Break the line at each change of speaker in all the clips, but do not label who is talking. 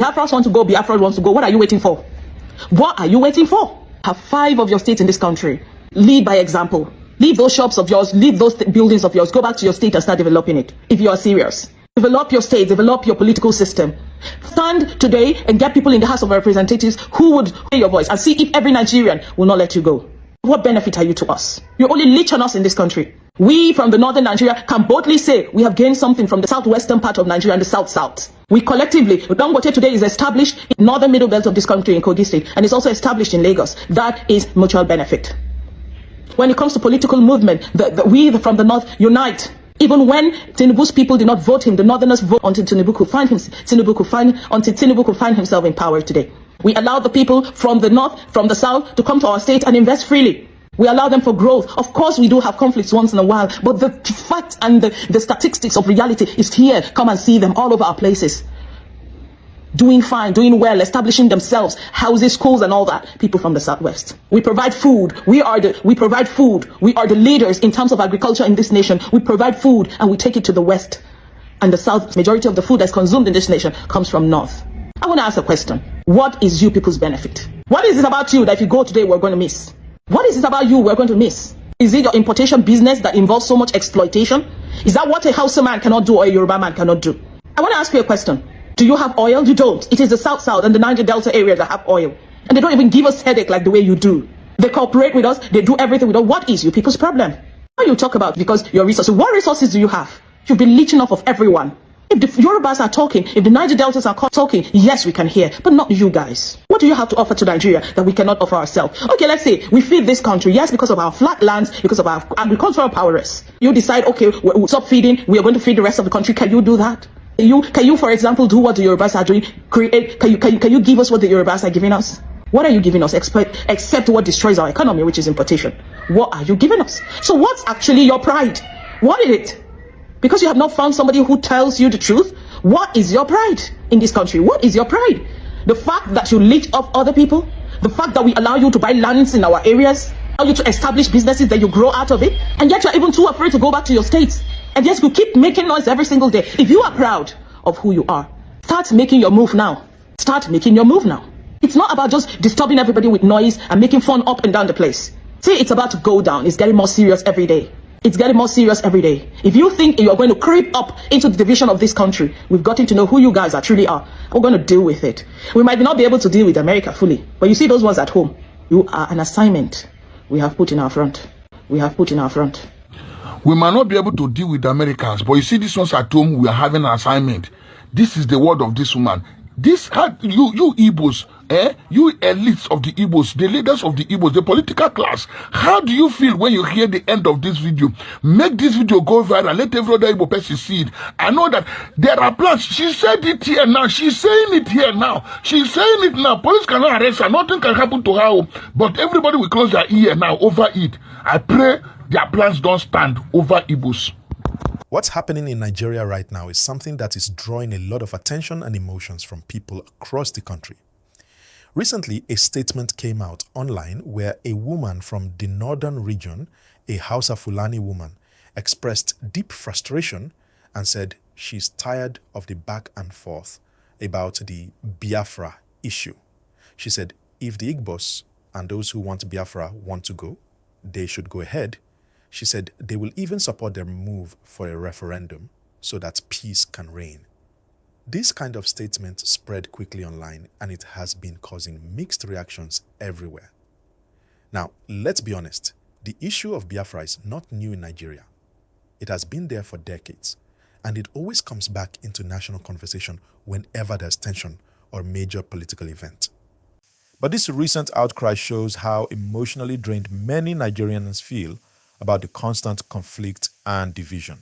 Biafra want to go, Biafra wants to go. What are you waiting for? What are you waiting for? Have 5 of your states in this country. Lead by example. Leave those shops of yours, leave those buildings of yours, go back to your state and start developing it, if you are serious. Develop your state, develop your political system. Stand today and get people in the House of Representatives who would hear your voice and see if every Nigerian will not let you go. What benefit are you to us? You only leech on us in this country. We from the northern Nigeria can boldly say we have gained something from the southwestern part of Nigeria and the south-south. We collectively, Dangote today is established in northern middle belt of this country in Kogi State, and it's also established in Lagos. That is mutual benefit. When it comes to political movement, we from the north unite. Even when Tinubu's people did not vote him, the northerners vote until Tinubu could find himself in power today. We allow the people from the north, from the south, to come to our state and invest freely. We allow them for growth. Of course, we do have conflicts once in a while, but the fact and the statistics of reality is here. Come and see them all over our places. Doing fine, doing well, establishing themselves, houses, schools, and all that. People from the southwest. We provide food. We provide food. We are the leaders in terms of agriculture in this nation. We provide food and we take it to the west. And the south, majority of the food that's consumed in this nation comes from north. I want to ask a question. What is you people's benefit? What is it about you that if you go today, we're going to miss? What is it about you we're going to miss? Is it your importation business that involves so much exploitation? Is that what a Hausa man cannot do or a Yoruba man cannot do? I want to ask you a question. Do you have oil? You don't. It is the South and the Niger Delta area that have oil. And they don't even give us headache like the way you do. They cooperate with us. They do everything with us. What is you people's problem? What you talk about because your resources. What resources do you have? You've been leeching off of everyone. If the Yorubas are talking, if the Niger Deltas are talking, yes, we can hear, but not you guys. What do you have to offer to Nigeria that we cannot offer ourselves? Okay, let's say we feed this country, yes, because of our flat lands, because of our agricultural prowess. You decide, okay, we'll stop feeding, we are going to feed the rest of the country. Can you do that? Can you, for example, do what the Yorubas are doing? Can you give us what the Yorubas are giving us? What are you giving us except what destroys our economy, which is importation? What are you giving us? So what's actually your pride? What is it? Because you have not found somebody who tells you the truth. What is your pride in this country? What is your pride? The fact that you leech off other people? The fact that we allow you to buy lands in our areas? Allow you to establish businesses that you grow out of it? And yet you're even too afraid to go back to your states. And yet you keep making noise every single day. If you are proud of who you are, start making your move now. Start making your move now. It's not about just disturbing everybody with noise and making fun up and down the place. See, it's about to go down. It's getting more serious every day. It's getting more serious every day. If you think you're going to creep up into the division of this country, we've gotten to know who you guys truly are. We're going to deal with it. We might not be able to deal with America fully, but you see those ones at home. You are an assignment we have put in our front. We have put in our front.
We might not be able to deal with the Americans, but you see these ones at home, we are having an assignment. This is the word of this woman. This you Igbos, you elites of the Igbos, the leaders of the Igbos, the political class, how do you feel when you hear the end of this video? Make this video go viral, let every other Igbo person see it. I know that there are plans. She said it here now. She's saying it here now. She's saying it now. Police cannot arrest her. Nothing can happen to her. But everybody will close their ear now over it. I pray their plans don't stand over Igbos.
What's happening in Nigeria right now is something that is drawing a lot of attention and emotions from people across the country. Recently, a statement came out online where a woman from the northern region, a Hausa Fulani woman, expressed deep frustration and said she's tired of the back and forth about the Biafra issue. She said if the Igbos and those who want Biafra want to go, they should go ahead. She said they will even support their move for a referendum so that peace can reign. This kind of statement spread quickly online and it has been causing mixed reactions everywhere. Now, let's be honest, the issue of Biafra is not new in Nigeria. It has been there for decades and it always comes back into national conversation whenever there's tension or major political event. But this recent outcry shows how emotionally drained many Nigerians feel about the constant conflict and division.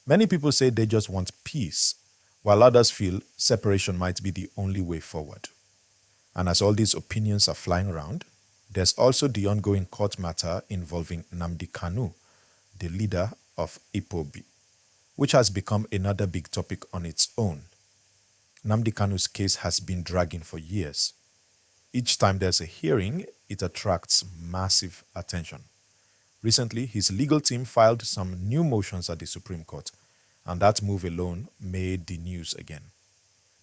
Many people say they just want peace, while others feel separation might be the only way forward. And as all these opinions are flying around, there's also the ongoing court matter involving Nnamdi Kanu, the leader of IPOB, which has become another big topic on its own. Nnamdi Kanu's case has been dragging for years. Each time there's a hearing, it attracts massive attention. Recently, his legal team filed some new motions at the Supreme Court, and that move alone made the news again.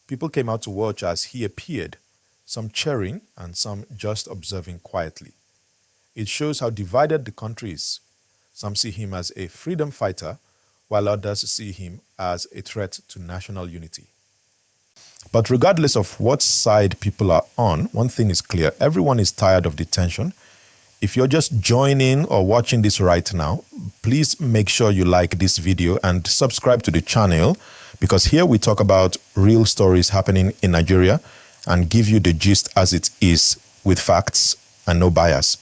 People came out to watch as he appeared, some cheering and some just observing quietly. It shows how divided the country is. Some see him as a freedom fighter, while others see him as a threat to national unity. But regardless of what side people are on, one thing is clear: everyone is tired of the tension. If you're just joining or watching this right now, please make sure you like this video and subscribe to the channel, because here we talk about real stories happening in Nigeria and give you the gist as it is, with facts and no bias.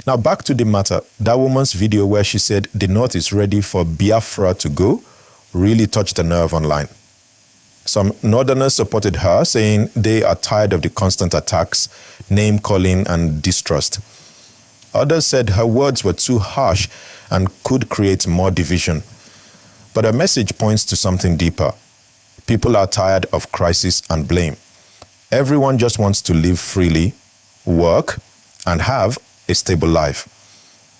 Now back to the matter. That woman's video where she said the North is ready for Biafra to go really touched a nerve online. Some Northerners supported her, saying they are tired of the constant attacks, name-calling and distrust. Others said her words were too harsh and could create more division. But her message points to something deeper. People are tired of crisis and blame. Everyone just wants to live freely, work, and have a stable life.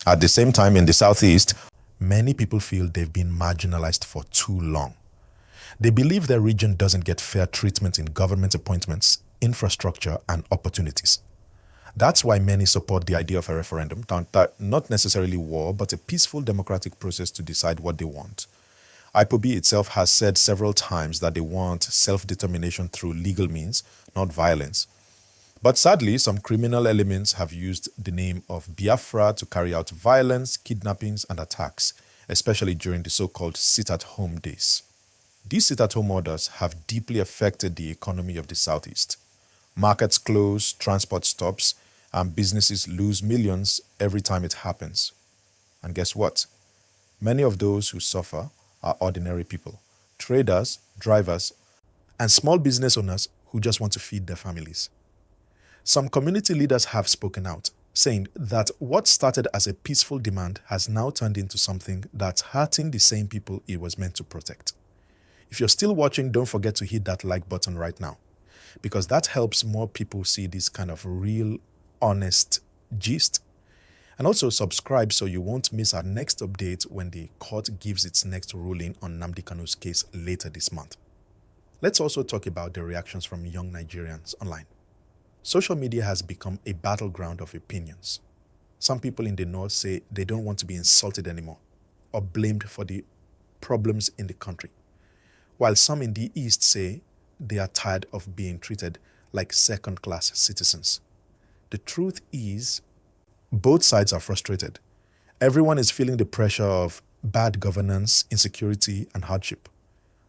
At the same time, in the Southeast, many people feel they've been marginalized for too long. They believe their region doesn't get fair treatment in government appointments, infrastructure, and opportunities. That's why many support the idea of a referendum, not necessarily war, but a peaceful democratic process to decide what they want. IPOB itself has said several times that they want self-determination through legal means, not violence. But sadly, some criminal elements have used the name of Biafra to carry out violence, kidnappings, and attacks, especially during the so-called sit-at-home days. These sit-at-home orders have deeply affected the economy of the Southeast. Markets close, transport stops, and businesses lose millions every time it happens. And guess what? Many of those who suffer are ordinary people, traders, drivers, and small business owners who just want to feed their families. Some community leaders have spoken out, saying that what started as a peaceful demand has now turned into something that's hurting the same people it was meant to protect. If you're still watching, don't forget to hit that like button right now, because that helps more people see this kind of real, honest gist. And also subscribe so you won't miss our next update when the court gives its next ruling on Nnamdi Kanu's case later this month. Let's also talk about the reactions from young Nigerians online. Social media has become a battleground of opinions. Some people in the North say they don't want to be insulted anymore or blamed for the problems in the country, while some in the East say they are tired of being treated like second-class citizens. The truth is, both sides are frustrated. Everyone is feeling the pressure of bad governance, insecurity, and hardship.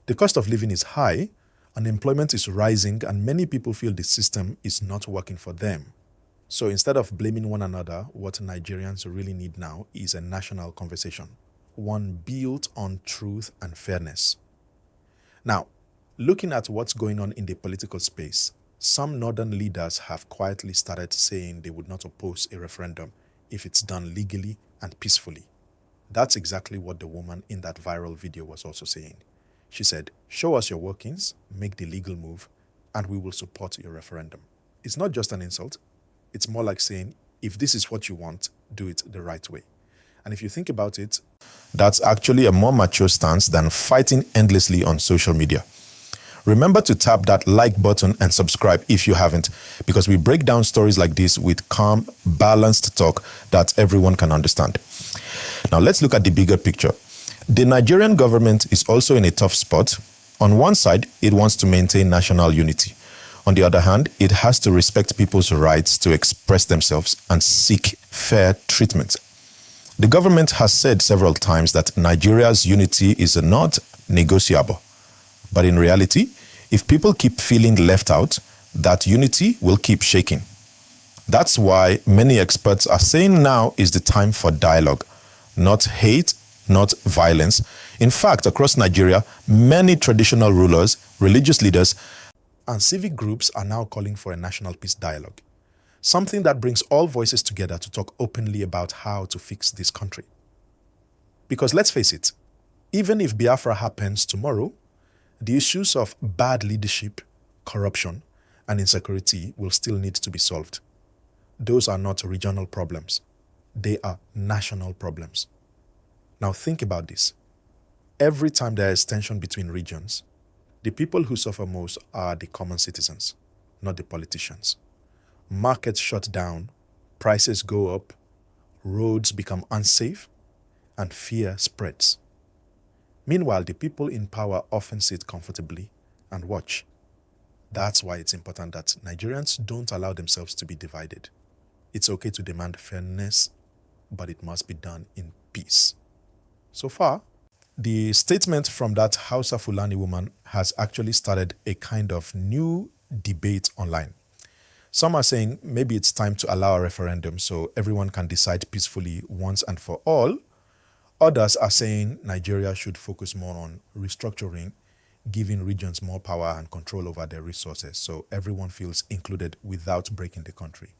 The cost of living is high, unemployment is rising, and many people feel the system is not working for them. So instead of blaming one another, what Nigerians really need now is a national conversation, one built on truth and fairness. Now, looking at what's going on in the political space, some northern leaders have quietly started saying they would not oppose a referendum if it's done legally and peacefully. That's exactly what the woman in that viral video was also saying. She said, "Show us your workings, make the legal move, and we will support your referendum." It's not just an insult. It's more like saying, if this is what you want, do it the right way. And if you think about it, that's actually a more mature stance than fighting endlessly on social media. Remember to tap that like button and subscribe if you haven't, because we break down stories like this with calm, balanced talk that everyone can understand. Now let's look at the bigger picture. The Nigerian government is also in a tough spot. On one side, it wants to maintain national unity. On the other hand, it has to respect people's rights to express themselves and seek fair treatment. The government has said several times that Nigeria's unity is not negotiable. But in reality, if people keep feeling left out, that unity will keep shaking. That's why many experts are saying now is the time for dialogue, not hate, not violence. In fact, across Nigeria, many traditional rulers, religious leaders, and civic groups are now calling for a national peace dialogue, something that brings all voices together to talk openly about how to fix this country. Because let's face it, even if Biafra happens tomorrow, the issues of bad leadership, corruption, and insecurity will still need to be solved. Those are not regional problems. They are national problems. Now think about this. Every time there is tension between regions, The people who suffer most are the common citizens, not the politicians. Markets shut down, prices go up, roads become unsafe, and fear spreads. Meanwhile, the people in power often sit comfortably and watch. That's why it's important that Nigerians don't allow themselves to be divided. It's okay to demand fairness, but it must be done in peace. So far, the statement from that Hausa Fulani woman has actually started a kind of new debate online. Some are saying maybe it's time to allow a referendum so everyone can decide peacefully once and for all. Others are saying Nigeria should focus more on restructuring, giving regions more power and control over their resources so everyone feels included without breaking the country.